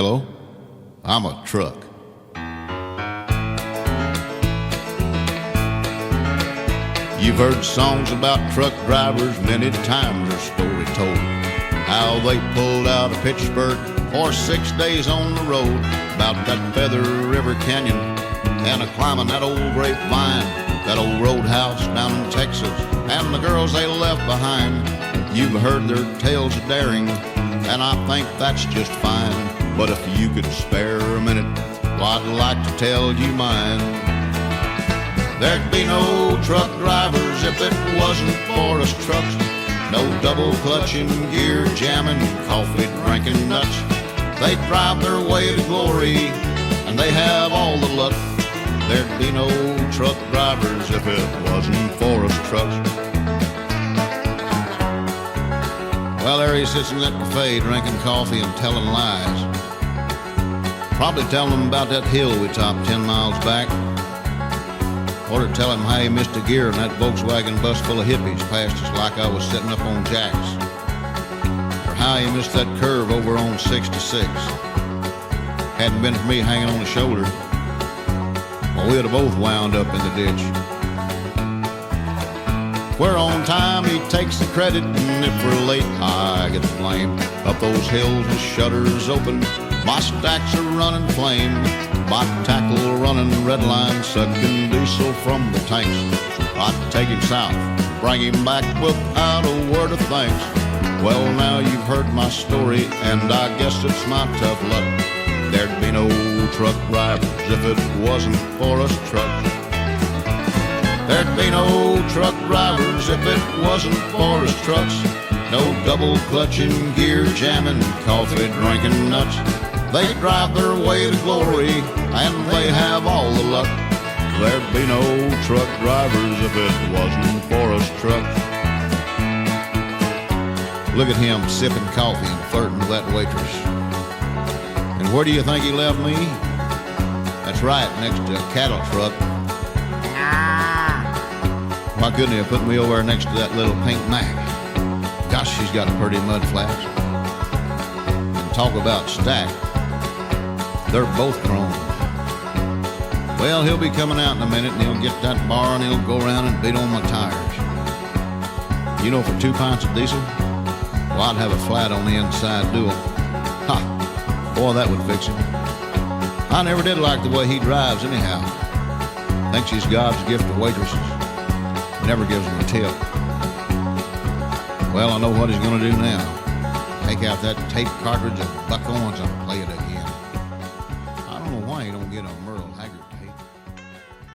Hello? I'm a truck. You've heard songs about truck drivers, many times their story told. How they pulled out of Pittsburgh for 6 days on the road, about that Feather River Canyon and a climbing that old grapevine, that old roadhouse down in Texas, and the girls they left behind. You've heard their tales of daring, and I think that's just fine. But if you could spare a minute, well, I'd like to tell you mine. There'd be no truck drivers if it wasn't for us trucks. No double clutching, gear jamming, coffee drinking nuts. They drive their way to glory, and they have all the luck. There'd be no truck drivers if it wasn't for us trucks. Well, there he sits in that cafe drinking coffee and telling lies. Probably telling them about that hill we topped 10 miles back. Or to tell him how he missed a gear in that Volkswagen bus full of hippies passed us like I was sitting up on jacks. Or how he missed that curve over on 66. Hadn't been for me hanging on the shoulder, well, we'd have both wound up in the ditch. If we're on time, he takes the credit, and if we're late, I get the blame. Up those hills with shutters open, my stacks are running flame. My tackle running red line, sucking diesel from the tanks. I'd take him south, bring him back without a word of thanks. Well, now you've heard my story, and I guess it's my tough luck. There'd be no truck drivers if it wasn't for us trucks. There'd be no truck drivers if it wasn't for us trucks. No double clutching, gear jamming, coffee drinking nuts. They drive their way to glory, and they have all the luck. There'd be no truck drivers if it wasn't for us trucks. Look at him sipping coffee and flirting with that waitress. And where do you think he left me? That's right, next to a cattle truck. Why couldn't he have put me over there next to that little pink Mac? Gosh, she's got a pretty mud flash. And talk about stacked. They're both grown. Well, he'll be coming out in a minute, and he'll get that bar, and he'll go around and beat on my tires. You know, for 2 pints of diesel, well, I'd have a flat on the inside dual. Ha! Boy, that would fix him. I never did like the way he drives anyhow. Thinks he's God's gift to waitresses. Never gives them a tip. Well, I know what he's going to do now. Take out that tape cartridge of Buck Owens and play it again. I don't know why he don't get a